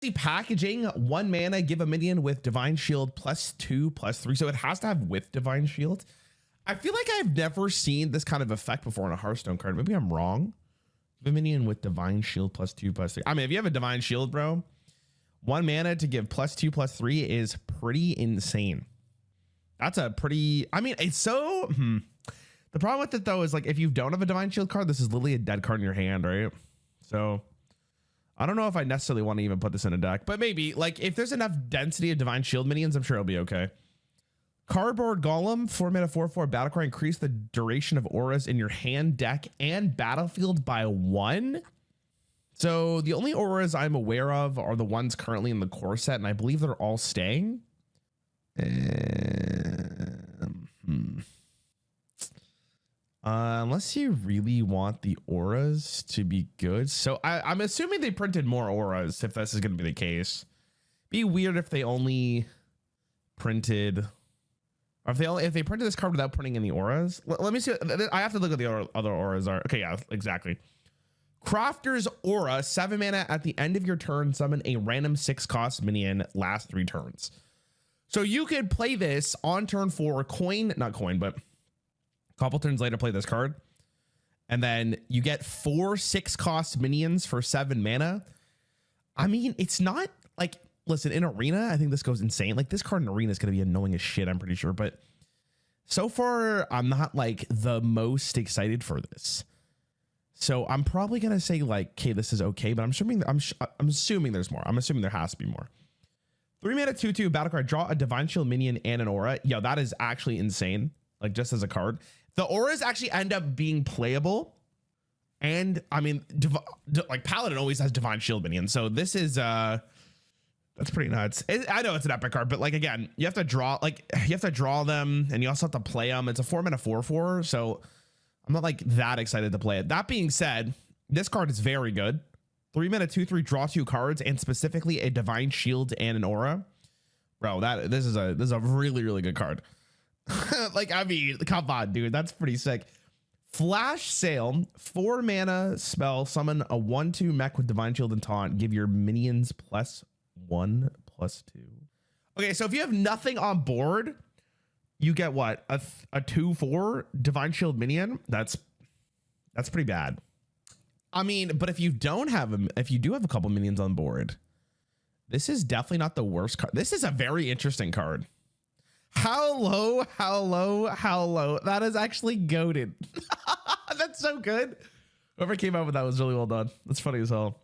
The packaging, 1 mana, give a minion with Divine Shield +2/+3. So it has to have with Divine Shield. I feel like I've never seen this kind of effect before on a Hearthstone card. Maybe I'm wrong. Give a minion with Divine Shield +2/+3. I mean, if you have a Divine Shield, bro, 1 mana to give +2/+3 is pretty insane. That's a pretty, I mean, it's so, the problem with it though is like, if you don't have a Divine Shield card, this is literally a dead card in your hand, right? So I don't know if I necessarily want to even put this in a deck, but maybe like if there's enough density of Divine Shield minions, I'm sure it'll be okay. Cardboard Golem, 4 mana 4/4 battlecry, increase the duration of auras in your hand, deck, and battlefield by 1. So the only auras I'm aware of are the ones currently in the core set, and I believe they're all staying. Unless you really want the auras to be good. So I'm assuming they printed more auras if this is going to be the case. Be weird if they only printed, or if they printed this card without printing any auras. Let me see. I have to look at the other auras are. Okay, yeah, exactly. Crafter's Aura, 7 mana at the end of your turn, summon a random 6-cost minion, last 3 turns. So you could play this on turn 4, not coin, but a couple turns later, play this card. And then you get 4 6-cost minions for 7 mana. I mean, it's not like, listen, in Arena, I think this goes insane. Like this card in Arena is going to be annoying as shit, I'm pretty sure. But so far, I'm not like the most excited for this. So I'm probably going to say like, okay, this is okay, but I'm assuming there's more. I'm assuming there has to be more. 3 mana 2/2 battlecry, draw a Divine Shield minion and an aura. Yo, that is actually insane. Like just as a card, the auras actually end up being playable. And I mean, like Paladin always has Divine Shield minions. So this is, that's pretty nuts. I know it's an epic card, but like, again, you have to draw them and you also have to play them. It's a 4 mana 4/4. So I'm not like that excited to play it. That being said, this card is very good. 3 mana 2/3, draw 2 cards, and specifically a Divine Shield and an aura. Bro, this is a really, really good card. Like, I mean, come on, dude, that's pretty sick. Flash Sale, 4 mana spell, summon a 1/2 mech with Divine Shield and Taunt, give your minions +1/+2. Okay, so if you have nothing on board, you get what, a 2/4 Divine Shield minion. That's pretty bad. I mean, but if you don't have them, if you do have a couple minions on board, this is definitely not the worst card. This is a very interesting card. How low? That is actually goated. That's so good. Whoever came up with that was really well done. That's funny as hell.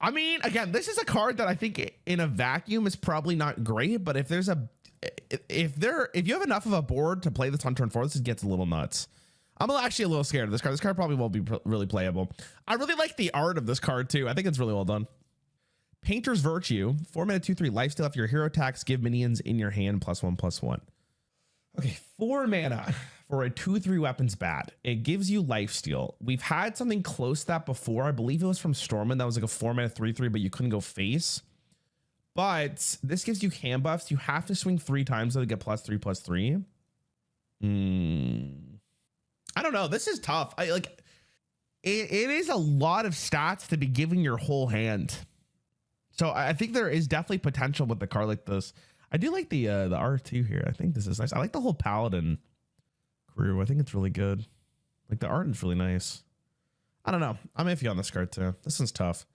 I mean, again, this is a card that I think in a vacuum is probably not great, but if you have enough of a board to play this on turn 4, this gets a little nuts. I'm actually a little scared of this card. This card probably won't be really playable. I really like the art of this card too. I think it's really well done. Painter's Virtue, 4 mana 2/3 lifesteal. If your hero attacks, give minions in your hand +1/+1. Okay, 4 mana for a 2/3 weapons bat. It gives you lifesteal. We've had something close to that before. I believe it was from Stormwind. That was like a 4 mana 3/3, but you couldn't go face. But this gives you hand buffs. You have to swing 3 times so to get +3/+3. I don't know. This is tough. It is a lot of stats to be giving your whole hand. So I think there is definitely potential with the card like this. I do like the R2 here. I think this is nice. I like the whole Paladin crew. I think it's really good. Like the art is really nice. I don't know. I'm iffy on this card too. This one's tough.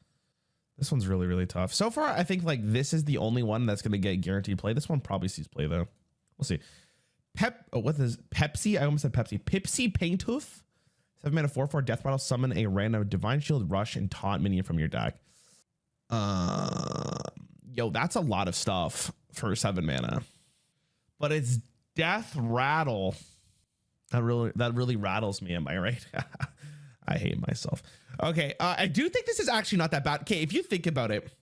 This one's really, really tough. So far, I think like this is the only one that's going to get guaranteed play. This one probably sees play though. We'll see. What is Pepsi? I almost said Pepsi. Pipsy Painttooth. 7 mana 4/4 death battle. Summon a random Divine Shield, Rush, and Taunt minion from your deck. Yo, that's a lot of stuff for 7 mana. But it's Death Rattle. That really rattles me. Am I right? I hate myself. Okay, I do think this is actually not that bad. Okay, if you think about it,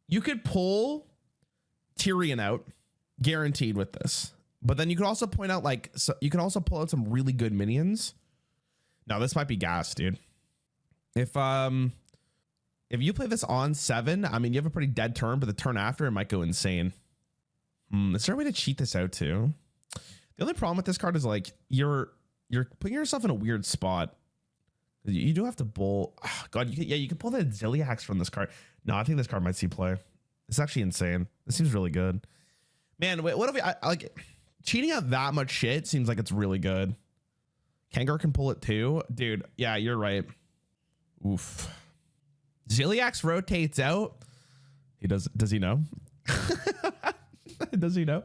you could pull Tyrion out, guaranteed with this. But then you could also point out you can also pull out some really good minions. No, this might be gas, dude. If you play this on 7, I mean, you have a pretty dead turn, but the turn after it might go insane. Is there a way to cheat this out too? The only problem with this card is like you're putting yourself in a weird spot You do have to bowl. Oh, God, you can pull the Ziliax from this card. No, I think this card might see play. It's actually insane. This seems really good. Man, wait, what if I like cheating out that much shit seems like it's really good. Kangar can pull it too. Dude, yeah, you're right. Oof. Ziliax rotates out. He does he know? Does he know?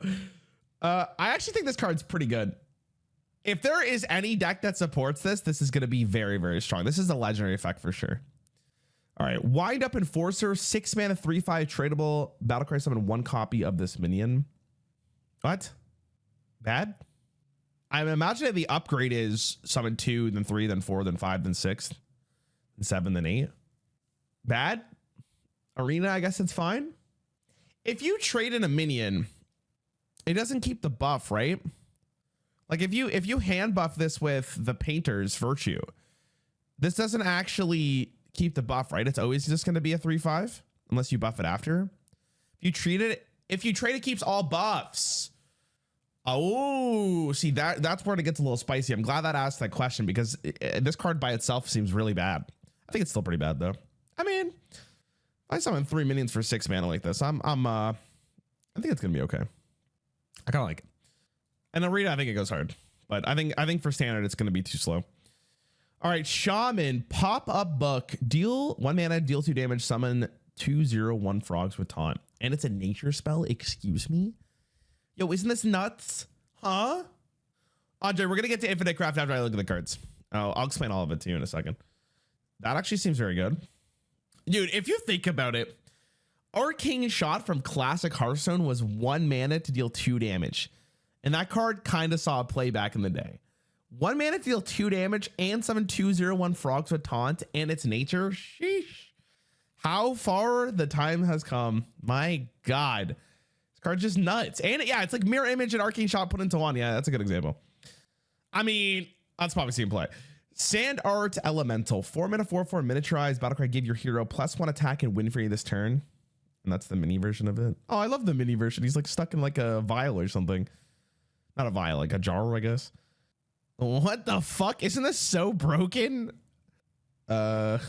I actually think this card's pretty good. If there is any deck that supports this, this is going to be very, very strong. This is a legendary effect for sure. All right, Wind Up Enforcer, 6 mana, 3/5 tradable. Battlecry summon 1 copy of this minion. What? Bad? I'm imagining the upgrade is summon 2, then 3, then 4, then 5, then 6, then 7, then 8. Bad? Arena, I guess it's fine. If you trade in a minion, it doesn't keep the buff, right? Like if you hand buff this with the Painter's Virtue, this doesn't actually keep the buff, right? It's always just going to be a 3/5 unless you buff it after. If you trade it keeps all buffs. Oh, see that's where it gets a little spicy. I'm glad that I asked that question because this card by itself seems really bad. I think it's still pretty bad though. I mean, if I summon 3 minions for 6 mana like this, I think it's gonna be okay. I kind of like it. And Arena, I think it goes hard, but I think for standard it's gonna be too slow. All right, Shaman, pop up book, deal 1 mana, deal 2 damage, summon 2/0/1 frogs with taunt, and it's a nature spell. Excuse me. Yo, isn't this nuts? Huh? Andre, we're going to get to Infinite Craft after I look at the cards. Oh, I'll explain all of it to you in a second. That actually seems very good. Dude, if you think about it, Arcane Shot from Classic Hearthstone was 1 mana to deal 2 damage. And that card kind of saw a play back in the day. 1 mana to deal 2 damage and summon 2/0/1 frogs with taunt and its nature. Sheesh. How far the time has come. My God. Card's just nuts. And yeah, it's like Mirror Image and Arcane Shot put into one. Yeah, that's a good example. I mean, that's probably seen play. Sand Art Elemental, 4 mana, 4/4 miniaturized. Battlecry, give your hero +1 attack and win for you this turn. And that's the mini version of it. Oh, I love the mini version. He's like stuck in like a vial or something. Not a vial, like a jar, I guess. What the fuck? Isn't this so broken? I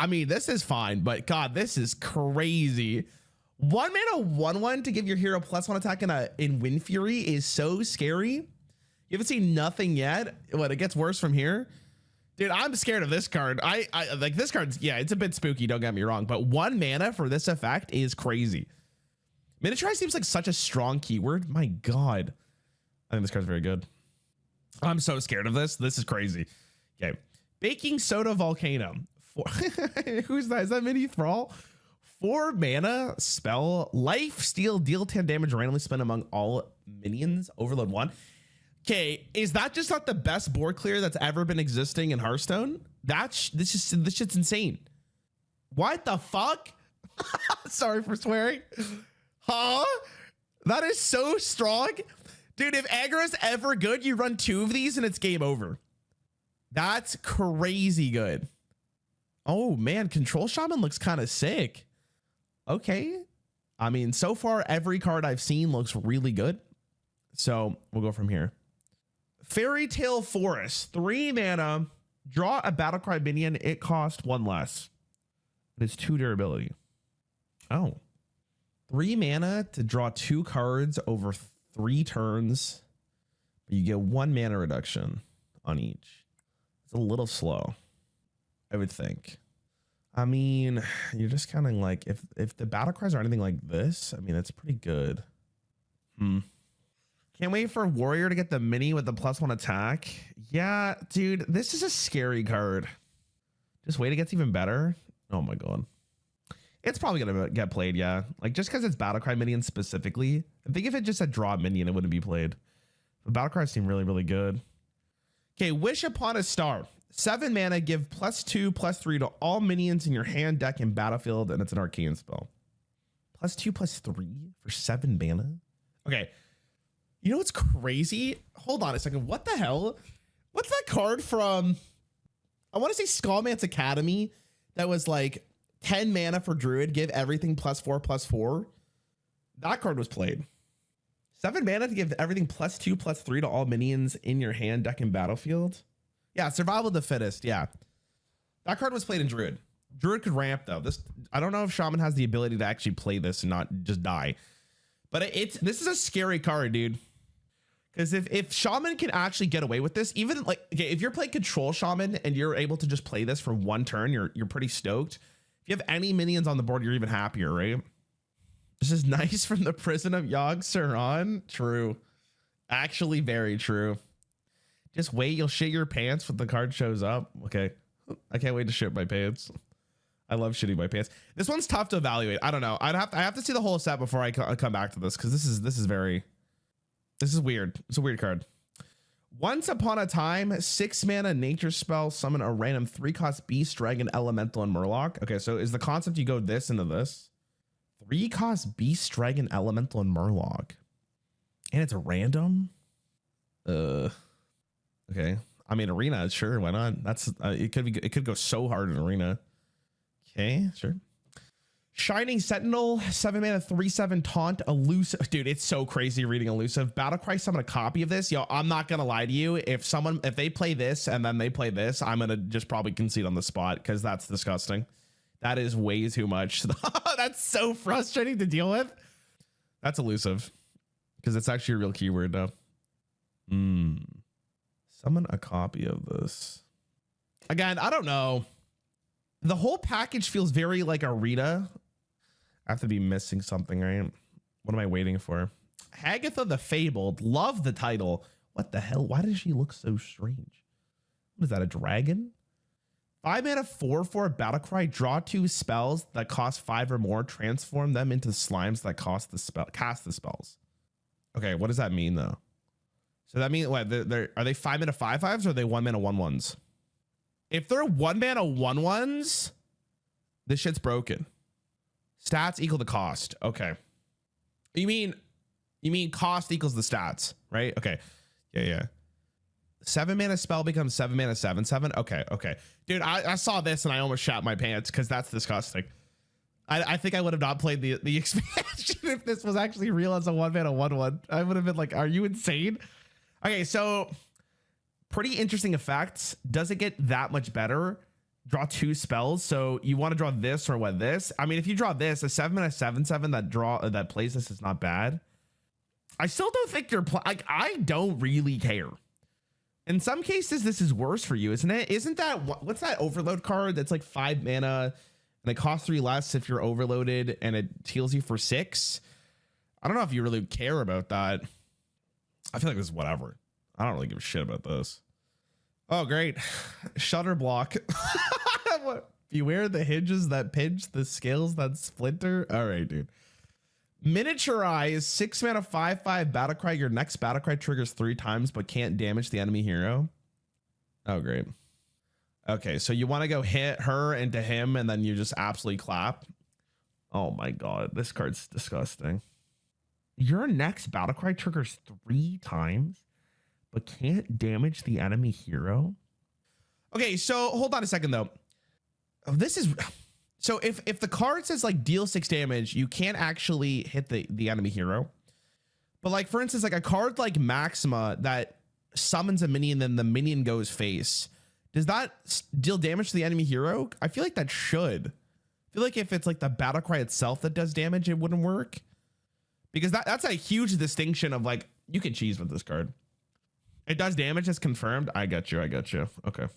mean, this is fine, but God, this is crazy. 1 mana, 1/1 to give your hero +1 attack in Wind Fury is so scary. You haven't seen nothing yet. What, it gets worse from here? Dude, I'm scared of this card. I like this card's, yeah, it's a bit spooky, don't get me wrong, but 1 mana for this effect is crazy. Miniaturize seems like such a strong keyword. My God. I think this card's very good. I'm so scared of this. This is crazy. Okay. Baking Soda Volcano. Who's that? Is that Mini Thrall? 4 mana spell, life steal, deal 10 damage, randomly spent among all minions, overload 1. Okay, is that just not the best board clear that's ever been existing in Hearthstone? This shit's insane. What the fuck? Sorry for swearing. Huh? That is so strong. Dude, if aggro's ever good, you run 2 of these and it's game over. That's crazy good. Oh man, Control Shaman looks kind of sick. Okay. I mean, so far, every card I've seen looks really good. So we'll go from here. Fairy Tale Forest, 3 mana, draw a Battlecry minion. It costs 1 less. It is 2 durability. Oh, 3 mana to draw 2 cards over 3 turns. You get 1 mana reduction on each. It's a little slow, I would think. I mean, you're just kind of like, if the battle cries are anything like this, I mean, that's pretty good. Can't wait for Warrior to get the mini with the +1 attack. Yeah, dude, this is a scary card. Just wait, it gets even better. Oh my God. It's probably going to get played, yeah. Like, just because it's Battlecry minion specifically. I think if it just said draw minion, it wouldn't be played. But Battlecry seem really, really good. Okay, Wish Upon a Star. 7 mana, give +2/+3 to all minions in your hand, deck, and battlefield, and it's an arcane spell. +2/+3 for 7 mana? Okay. You know what's crazy? Hold on a second. What the hell? What's that card from? I want to say Skullman's Academy that was like 10 mana for Druid, give everything +4/+4. That card was played. 7 mana to give everything +2/+3 to all minions in your hand, deck, and battlefield. Yeah, survival of the fittest. Yeah. That card was played in Druid. Druid could ramp though. This, I don't know if Shaman has the ability to actually play this and not just die. But this is a scary card, dude. Because if Shaman can actually get away with this, even like, okay, if you're playing Control Shaman and you're able to just play this for one turn, you're pretty stoked. If you have any minions on the board, you're even happier, right? This is nice from the prison of Yogg-Saron. True. Actually, very true. Just wait, you'll shit your pants when the card shows up. Okay. I can't wait to shit my pants. I love shitting my pants. This one's tough to evaluate. I don't know. I have to see the whole set before I come back to this, because this is weird. It's a weird card. Once upon a time, 6 mana nature spell, summon a random 3-cost beast, dragon, elemental, and murloc. Okay, so is the concept you go this into this? 3-cost beast, dragon, elemental, and murloc. And it's a random? Okay. I mean, arena, sure, why not? That's it could go so hard in arena. Okay, sure. Shining Sentinel, 7 mana, 3/7 taunt, elusive. Dude, it's so crazy reading elusive. Battlecry summon a copy of this. Yo, I'm not gonna lie to you. If they play this and then they play this, I'm gonna just probably concede on the spot, because that's disgusting. That is way too much. That's so frustrating to deal with. That's elusive, because it's actually a real keyword now. Summon a copy of this. Again, I don't know. The whole package feels very like arena. I have to be missing something, right? What am I waiting for? Hagatha the Fabled. Love the title. What the hell? Why does she look so strange? What is that, a dragon? 5 mana, 4/4 Battlecry. Draw 2 spells that cost 5 or more. Transform them into slimes that cast the spells. Okay, what does that mean though? So that means what? Are they 5 mana 5/5s, or are they 1 mana 1/1s? If they're 1 mana 1/1s, this shit's broken. Stats equal the cost. Okay. You mean cost equals the stats, right? Okay. Yeah. 7 mana spell becomes 7 mana 7/7. Okay. Dude, I saw this and I almost shat my pants, because that's disgusting. I think I would have not played the expansion if this was actually real as a 1 mana 1/1. I would have been like, are you insane? Okay, so pretty interesting effects. Does it get that much better? Draw 2 spells. So you want to draw this or what this? I mean, if you draw this, a 7 mana 7/7 that plays this is not bad. I still don't think I don't really care. In some cases, this is worse for you, isn't it? Isn't that what's that overload card that's like 5 mana and it costs 3 less if you're overloaded and it heals you for 6? I don't know if you really care about that. I feel like this is whatever. I don't really give a shit about this. Oh, great. Shudderwock. Beware the hinges that pinch, the scales that splinter. All right, dude. Miniaturize 6 mana 5/5 Battlecry. Your next Battlecry triggers 3 times but can't damage the enemy hero. Oh, great. Okay, so you want to go hit her into him and then you just absolutely clap. Oh my god, this card's disgusting. Your next Battlecry triggers 3 times but can't damage the enemy hero. Okay, so hold on a second though. This is so if the card says like deal 6 damage, you can't actually hit the enemy hero. But like for instance, like a card like Maxima that summons a minion, then the minion goes face. Does that deal damage to the enemy hero? I feel like that should. I feel like if it's like the Battlecry itself that does damage, it wouldn't work. Because that's a huge distinction of like, you can cheese with this card. It does damage, it's confirmed. I got you. Okay.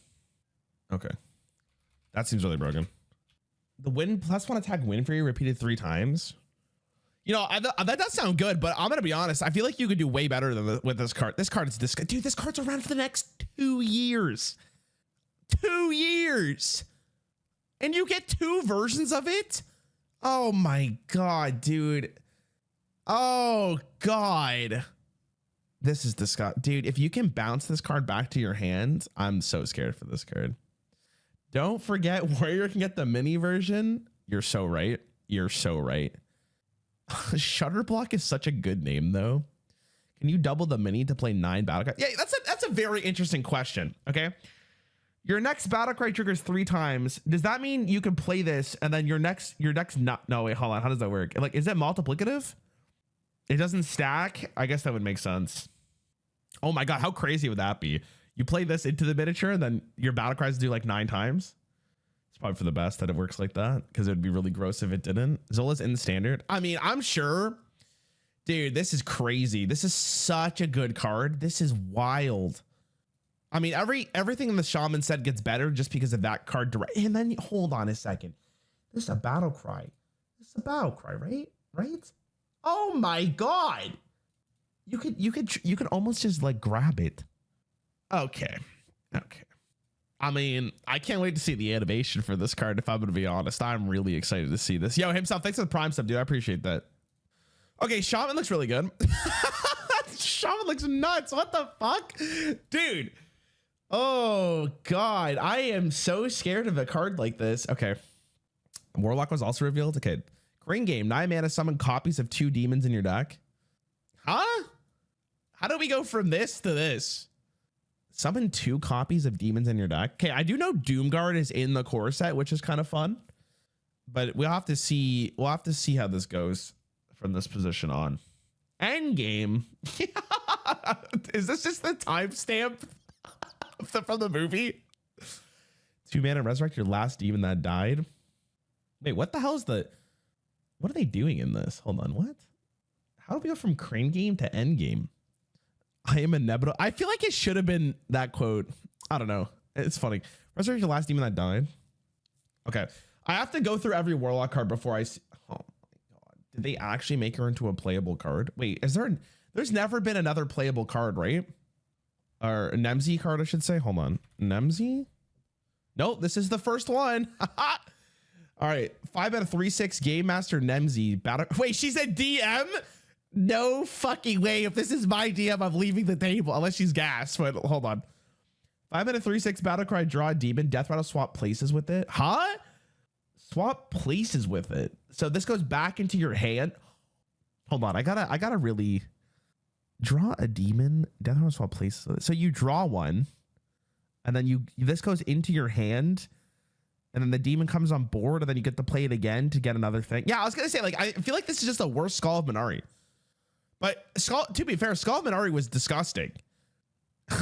That seems really broken. The win +1 attack win for you repeated 3 times. You know, that does sound good, but I'm gonna be honest. I feel like you could do way better than with this card. This card is dude. This card's around for the next 2 years. 2 years, and you get 2 versions of it. Oh my god, dude. Oh god. This is disgusting. Dude, if you can bounce this card back to your hand, I'm so scared for this card. Don't forget Warrior can get the mini version. You're so right. Shutterblock is such a good name though. Can you double the mini to play 9 Battlecry? Yeah, that's a very interesting question. Okay. Your next Battlecry triggers 3 times. Does that mean you can play this and then your next no, wait, hold on. How does that work? Like, is it multiplicative? It doesn't stack. I guess that would make sense. Oh my god, how crazy would that be? You play this into the miniature and then your battle cries do like 9 times. It's probably for the best that it works like that, because it would be really gross if it didn't. Zola's in standard. I mean, I'm sure. Dude, this is crazy. This is such a good card. This is wild. I mean, everything in the shaman set gets better just because of that card direct. And then hold on a second. This is a battle cry. This is a battle cry, right? Right? Oh my god. You could almost just like grab it. Okay. Okay. I mean, I can't wait to see the animation for this card, if I'm gonna be honest. I'm really excited to see this. Yo, himself, thanks for the prime sub, dude. I appreciate that. Okay, shaman looks really good. Shaman looks nuts. What the fuck? Dude. Oh god, I am so scared of a card like this. Okay. Warlock was also revealed. Okay. Crane game. 9 mana, summon copies of 2 demons in your deck. Huh? How do we go from this to this? Summon 2 copies of demons in your deck. Okay, I do know Doomguard is in the core set, which is kind of fun. But we'll have to see how this goes from this position on. Endgame. Is this just the timestamp from the movie? 2 mana, resurrect your last demon that died. Wait, what the hell is what are they doing in this? Hold on, what? How do we go from crane game to end game? I am inevitable. I feel like it should have been that quote. I don't know. It's funny. Resurrect your last demon that died. Okay. I have to go through every warlock card before I see. Oh my god. Did they actually make her into a playable card? Wait, there's never been another playable card, right? Or a Nemzi card, I should say. Hold on. Nemzi? Nope, this is the first one. All right, 5 out of 3/6 Game Master Nemzi battle. Wait, she said DM? No fucking way. If this is my DM, I'm leaving the table unless she's gassed. But hold on. 5 out of 3/6 battle cry. Draw a demon. Death rattle. Swap places with it. Huh? Swap places with it. So this goes back into your hand. Hold on. I gotta really draw a demon. Death rattle. Swap places with it. So you draw one, and then this goes into your hand. And then the demon comes on board, and then you get to play it again to get another thing. Yeah, I was gonna say, like, I feel like this is just the worst Skull of Minari. But to be fair, Skull of Minari was disgusting.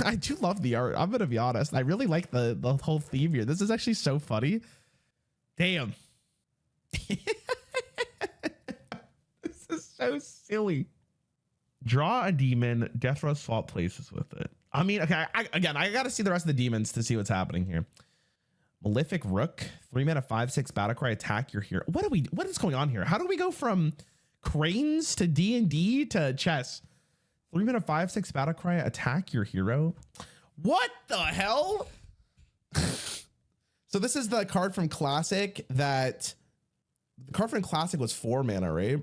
I do love the art. I'm gonna be honest. I really like the whole theme here. This is actually so funny. Damn. This is so silly. Draw a demon. Death row, swap places with it. I mean, okay. I gotta see the rest of the demons to see what's happening here. Malefic Rook, 3 mana, 5/6 battle cry. Attack your hero. What is going on here? How do we go from cranes to D&D to chess? 3 mana, 5/6 battle cry. Attack your hero. What the hell? So this is the card from Classic that the card from Classic was 4 mana, right?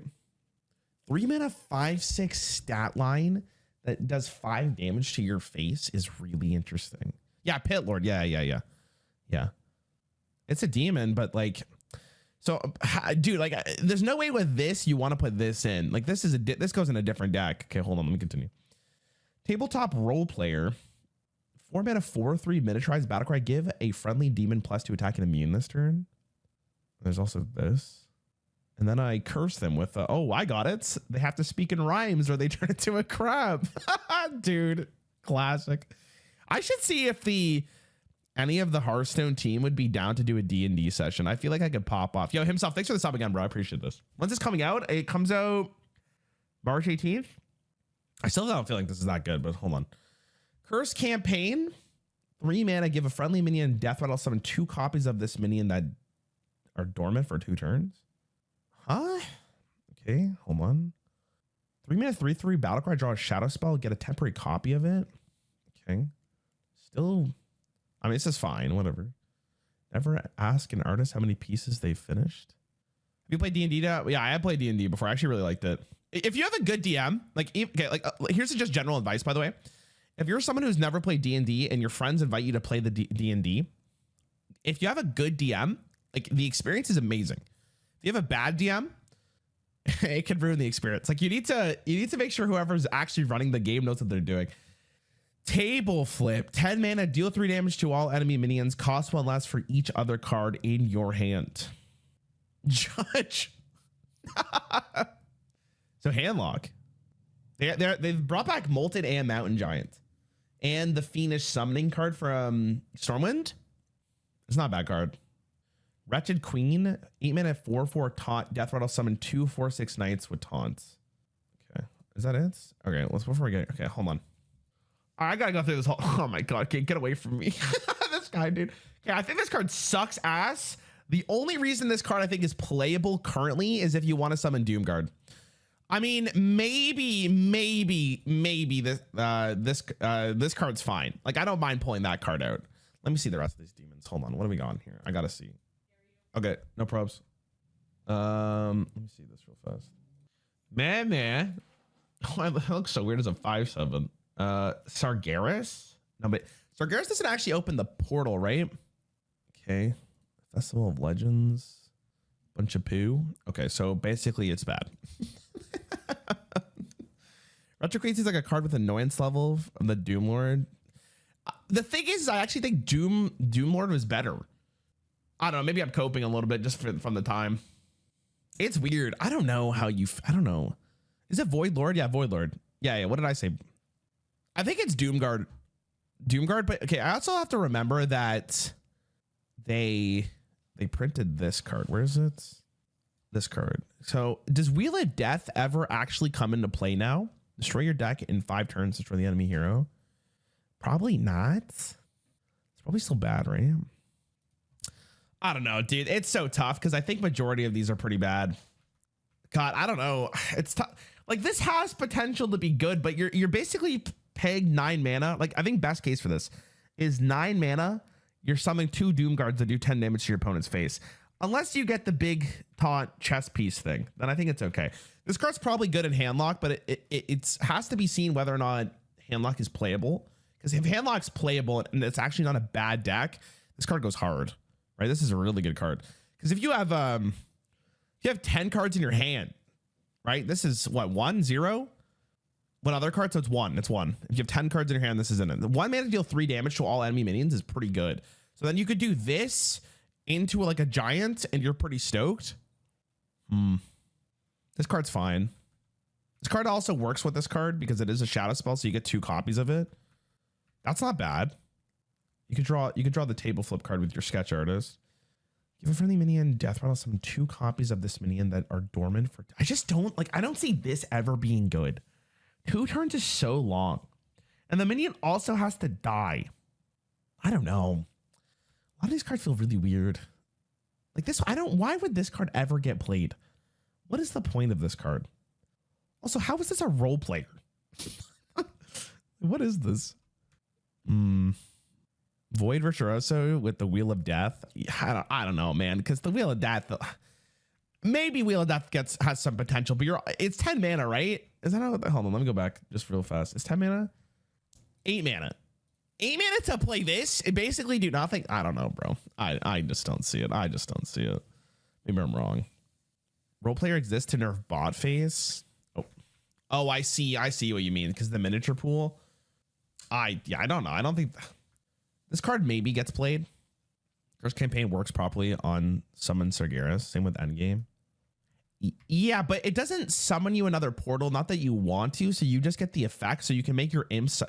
3 mana, 5/6 stat line that does 5 damage to your face is really interesting. Yeah, Pit Lord. Yeah. It's a demon, but like, so dude, like, there's no way with this you want to put this in. Like, this goes in a different deck. Okay, hold on, let me continue. Tabletop role player, 4 mana, 4/3 miniaturized battlecry. Give a friendly demon +2 attack and immune this turn. There's also this, and then I curse them with oh, I got it. They have to speak in rhymes or they turn into a crab. Dude, classic. I should see if any of the Hearthstone team would be down to do a D&D session. I feel like I could pop off. Yo, himself, thanks for the sub again, bro. I appreciate this. When's this coming out? It comes out March 18th. I still don't feel like this is that good, but hold on. Curse campaign. 3 mana, give a friendly minion death rattle, summon 2 copies of this minion that are dormant for 2 turns. Huh? Okay, hold on. 3 mana, 3/3 battlecry, draw a shadow spell, get a temporary copy of it. Okay. Still, I mean, this is fine, whatever. Never ask an artist how many pieces they've finished. Have you played D&D now? Yeah, I have played D&D before. I actually really liked it. If you have a good DM, here's just general advice, by the way. If you're someone who's never played D&D and your friends invite you to play the D&D, if you have a good DM, like, the experience is amazing. If you have a bad DM, it can ruin the experience. Like, you need to make sure whoever's actually running the game knows what they're doing. Table flip, 10 mana, deal 3 damage to all enemy minions, cost 1 less for each other card in your hand. Judge. So handlock. They've brought back Molten and Mountain Giant and the Fiendish Summoning card from Stormwind. It's not a bad card. Wretched Queen, 8 mana, 4/4 taunt. Death Rattle summon 2 4/6 knights with taunts. Okay, is that it? Okay, let's before we get. Okay, hold on. I gotta go through this whole. Oh my god, okay, get away from me. This guy, dude. Okay, I think this card sucks ass. The only reason this card I think is playable currently is if you want to summon Doomguard. I mean, maybe this card's fine. Like, I don't mind pulling that card out. Let me see the rest of these demons. Hold on, what do we got on here? I gotta see. Okay, no probs. Let me see this real fast. Man. Oh, it looks so weird as a 5/7. Sargeras? No, but Sargeras doesn't actually open the portal, right? Okay. Festival of Legends. Bunch of poo. Okay, so basically it's bad. Retrocrates is like a card with annoyance level from the Doomlord. The thing is, I actually think Doomlord was better. I don't know. Maybe I'm coping a little bit just from the time. It's weird. I don't know how you. I don't know. Is it Void Lord? Yeah, Void Lord. Yeah. What did I say? I think it's Doomguard. But okay. I also have to remember that they printed this card. Where is it? This card. So does Wheel of Death ever actually come into play now? Destroy your deck in 5 turns. Destroy the enemy hero. Probably not. It's probably still bad, right? I don't know, dude. It's so tough because I think majority of these are pretty bad. God, I don't know. It's tough. Like, this has potential to be good, but you're basically pegged 9 mana. Like, I think best case for this is 9 mana. You're summoning 2 Doomguards that do 10 damage to your opponent's face. Unless you get the big taunt chess piece thing, then I think it's okay. This card's probably good in Handlock, but it has to be seen whether or not Handlock is playable. Because if Handlock's playable and it's actually not a bad deck, this card goes hard. Right, this is a really good card because if you have 10 cards in your hand, right? This is what 1 0. What other cards? So it's 1. It's 1. If you have 10 cards in your hand, this is in it. The 1 mana to deal 3 damage to all enemy minions is pretty good. So then you could do this into like a giant, and you're pretty stoked. This card's fine. This card also works with this card because it is a shadow spell, so you get 2 copies of it. That's not bad. You could draw the table flip card with your sketch artist. Give a friendly minion death rattle summon 2 copies of this minion that are dormant for. I just don't like. I don't see this ever being good. 2 turns is so long, and the minion also has to die. I don't know. A lot of these cards feel really weird. Like this, I don't. Why would this card ever get played? What is the point of this card? Also, how is this a role player? What is this? Void Virtuoso with the Wheel of Death. I don't know, man, because the Wheel of Death, maybe Wheel of Death has some potential, but it's 10 mana, right? Is that how? Hold on, let me go back just real fast. It's 10 mana, 8 mana, 8 mana to play this. It basically do nothing. I don't know, bro. I just don't see it. I just don't see it. Maybe I'm wrong. Role player exists to nerf bot phase. Oh, I see what you mean, because the miniature pool. I don't know. I don't think. This card maybe gets played. Curse Campaign works properly on Summon Sargeras. Same with Endgame. Yeah, but it doesn't summon you another portal. Not that you want to, so you just get the effect. So you can make your imps.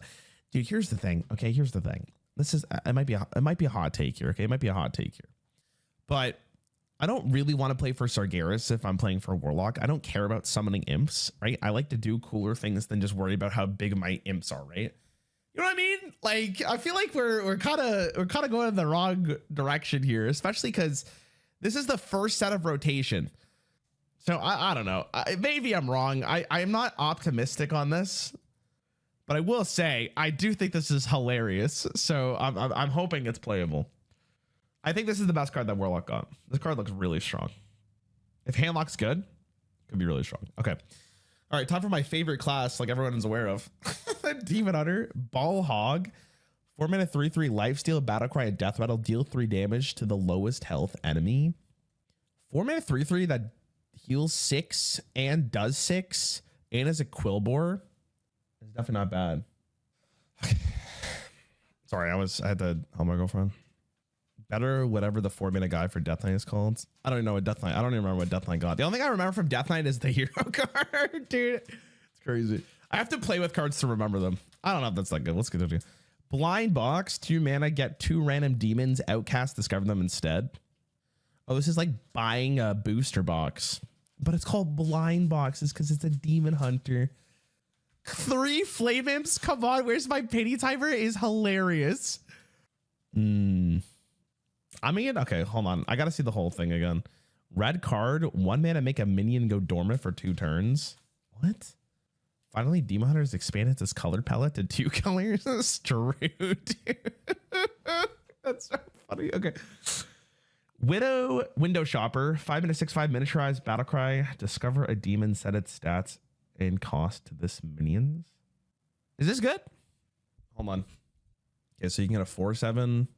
Dude, here's the thing. Okay, here's the thing. This is it might be a hot take here. Okay, it might be a hot take here, but I don't really want to play for Sargeras if I'm playing for Warlock. I don't care about summoning imps, right? I like to do cooler things than just worry about how big my imps are, right? You know what I mean? Like, I feel like we're kind of going in the wrong direction here, especially because this is the first set of rotation. So I don't know. Maybe I'm wrong. I'm not optimistic on this, but I will say I do think this is hilarious. So I'm hoping it's playable. I think this is the best card that Warlock got. This card looks really strong. If Handlock's good, could be really strong. Okay. All right, time for my favorite class, like everyone is aware of. Demon Hunter, Ball Hog, 4 mana 3/3 lifesteal, Battlecry, a death rattle, deal 3 damage to the lowest health enemy. 4 mana 3/3 that heals 6 and does 6 and is a Quillbore. It's definitely not bad. Sorry, I had to help my girlfriend. Better whatever the 4 mana guy for Death Knight is called. I don't even know what Death Knight. I don't even remember what Death Knight got. The only thing I remember from Death Knight is the hero card, dude. It's crazy. I have to play with cards to remember them. I don't know if that's that good. Let's continue. Blind box, 2 mana, get 2 random demons, outcast, discover them instead. Oh, this is like buying a booster box, but it's called blind boxes because it's a demon hunter. 3 flame imps. Come on, where's my pity timer? Is hilarious. I mean, okay, hold on. I gotta see the whole thing again. Red card, 1 mana, make a minion go dormant for 2 turns. What? Finally, Demon Hunter has expanded its color palette to 2 colors. That's true, dude. That's so funny. Okay. Window Shopper, 5 mana, 6/5 miniaturize battle cry. Discover a demon, set its stats and cost to this minions. Is this good? Hold on. Okay, so you can get a 4/7.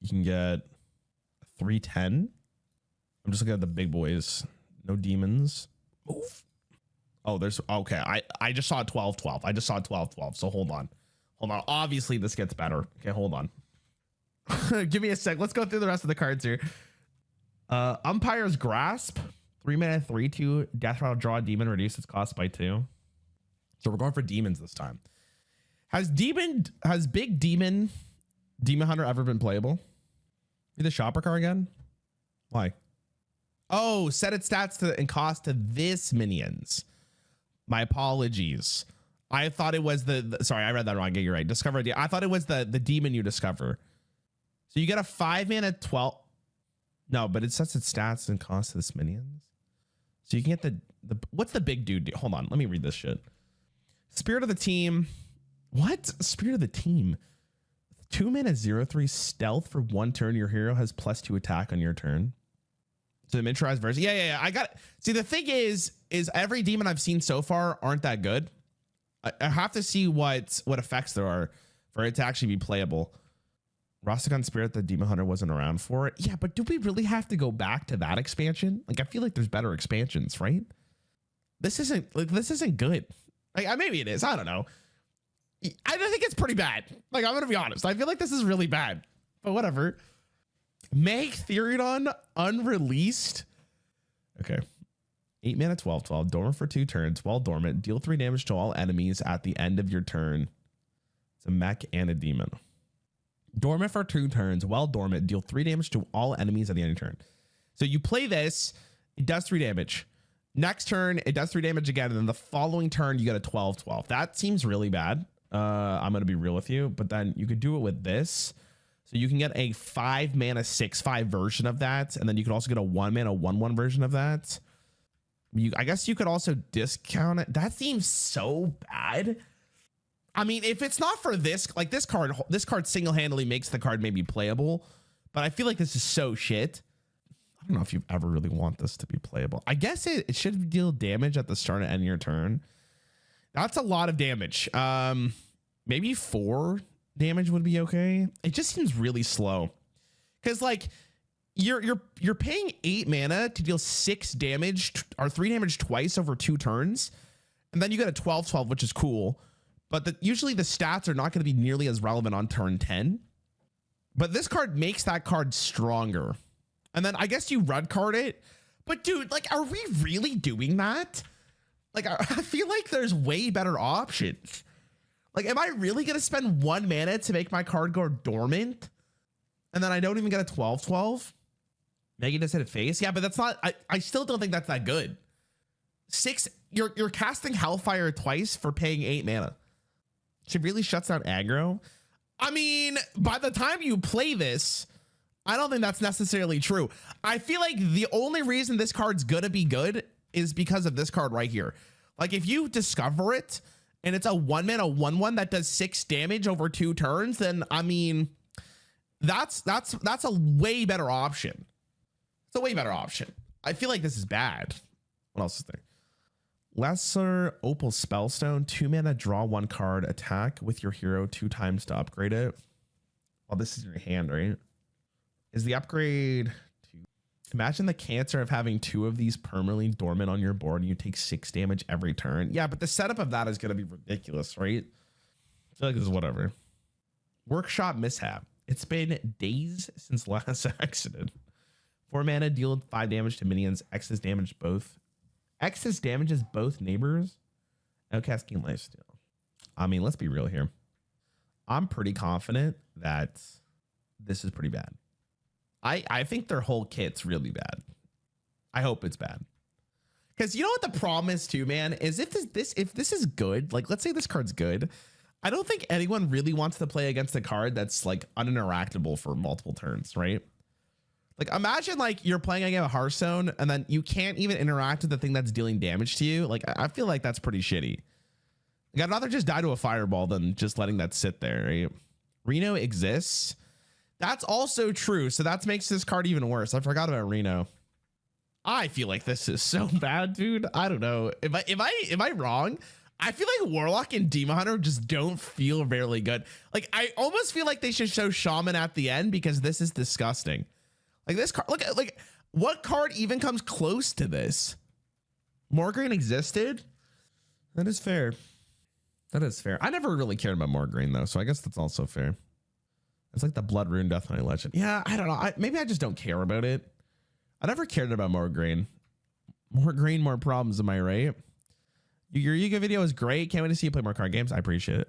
You can get a 3/10. I'm just looking at the big boys. No demons. Move. Oh, there's okay. I just saw 12/12. I just saw 12/12. So hold on. Obviously, this gets better. Okay, hold on. Give me a sec. Let's go through the rest of the cards here. Umpire's Grasp, 3 mana, 3/2. Death Rattle, draw a demon, reduce its cost by 2. So we're going for demons this time. Has big demon hunter ever been playable? Need the shopper card again? Why? Oh, set its stats to and cost to this minions. My apologies. I thought it was the sorry, I read that wrong. Yeah, you're right. Discover a I thought it was the demon you discover. So you get a 5 mana 12. No, but it sets its stats and cost to this minions. So you can get the what's the big dude do? Hold on, let me read this shit. Spirit of the team. What? Spirit of the team. 2 mana 0/3 stealth for 1 turn. Your hero has +2 attack on your turn. So the miniaturized version. Yeah. I got it. See, the thing is every demon I've seen so far aren't that good. I have to see what effects there are for it to actually be playable. Rastakhan Spirit, the Demon Hunter wasn't around for it. Yeah, but do we really have to go back to that expansion? Like, I feel like there's better expansions, right? This isn't good. Like, maybe it is. I don't know. I think it's pretty bad. Like, I'm gonna be honest. I feel like this is really bad, but whatever. Make Theriodon unreleased. Okay. 8 mana 12/12. Dormant for 2 turns. While dormant, deal 3 damage to all enemies at the end of your turn. It's a mech and a demon. Dormant for 2 turns. While dormant, deal 3 damage to all enemies at the end of your turn. So you play this, it does 3 damage. Next turn, it does 3 damage again. And then the following turn, you get a 12/12. That seems really bad. I'm going to be real with you. But then you could do it with this. So you can get a 5 mana 6/5 version of that. And then you can also get a 1 mana 1/1 version of that. I guess you could also discount it. That seems so bad. I mean, if it's not for this, like this card single-handedly makes the card maybe playable. But I feel like this is so shit. I don't know if you ever really want this to be playable. I guess it should deal damage at the start and end of your turn. That's a lot of damage. Maybe 4 damage would be okay. It just seems really slow. Because like you're paying 8 mana to deal 6 damage or 3 damage twice over 2 turns. And then you get a 12/12, which is cool. But usually the stats are not going to be nearly as relevant on turn 10. But this card makes that card stronger. And then I guess you red card it. But dude, like, are we really doing that? Like, I feel like there's way better options. Like, am I really going to spend 1 mana to make my card go dormant? And then I don't even get a 12/12? Megan just hit a face. Yeah, but that's not, I still don't think that's that good. 6, you're casting Hellfire twice for paying 8 mana. She really shuts down aggro. I mean, by the time you play this, I don't think that's necessarily true. I feel like the only reason this card's gonna be good is because of this card right here. Like, if you discover it and it's a 1 mana 1/1 that does 6 damage over 2 turns, then I mean, that's a way better option. It's a way better option. I feel like this is bad. What else is there? Lesser Opal Spellstone, 2 mana, draw 1 card, attack with your hero 2 times to upgrade it. Well, this is your hand, right? Is the upgrade to imagine the cancer of having 2 of these permanently dormant on your board and you take 6 damage every turn? Yeah, but the setup of that is going to be ridiculous, right? I feel like this is whatever. Workshop Mishap. It's been days since last accident. 4 mana, deal 5 damage to minions. X's damage both. X's damages both neighbors. Outcasting Lifesteal. I mean, let's be real here. I'm pretty confident that this is pretty bad. I think their whole kit's really bad. I hope it's bad. Because you know what the problem is too, man, is if this is good, like let's say this card's good, I don't think anyone really wants to play against a card that's like uninteractable for multiple turns, right? Like imagine like you're playing a game of Hearthstone and then you can't even interact with the thing that's dealing damage to you. Like I feel like that's pretty shitty. Like, I'd rather just die to a fireball than just letting that sit there, right? Reno exists. That's also true. So that makes this card even worse. I forgot about Reno. I feel like this is so bad, dude. I don't know. Am I wrong? I feel like Warlock and Demon Hunter just don't feel very good. Like I almost feel like they should show Shaman at the end because this is disgusting. Like this card, look at like what card even comes close to this? Morgreen existed. That is fair. That is fair. I never really cared about Morgreen though, so I guess that's also fair. It's like the Blood Rune Death Knight Legend. Yeah, I don't know. Maybe I just don't care about it. I never cared about Morgreen. More green, more problems. Am I right? Your Yuga video is great. Can't wait to see you play more card games. I appreciate it.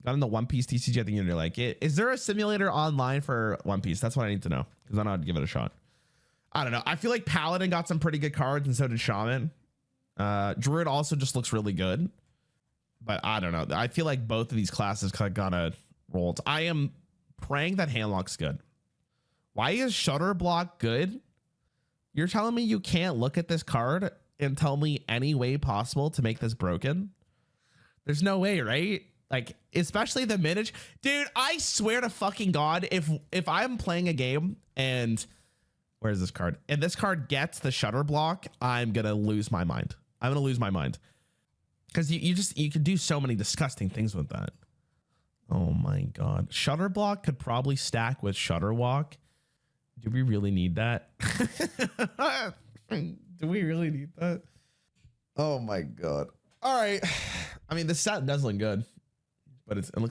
Got in the One Piece TCG. I think you're gonna like it. Is there a simulator online for One Piece? That's what I need to know because then I'd give it a shot. I don't know. I feel like Paladin got some pretty good cards and so did Shaman. Druid also just looks really good. But I don't know. I feel like both of these classes kind of gotta roll. I am praying that Handlock's good. Why is Shudderblock good? You're telling me you can't look at this card and tell me any way possible to make this broken? There's no way, right? Like, especially the miniature. Dude, I swear to fucking God, if I'm playing a game and where's this card? And this card gets the Shudderblock, I'm gonna lose my mind. I'm gonna lose my mind. Because you could do so many disgusting things with that. Oh my God. Shudderblock could probably stack with Shudderwock. Do we really need that? Do we really need that? Oh my God. All right. I mean, the set does look good, but it looks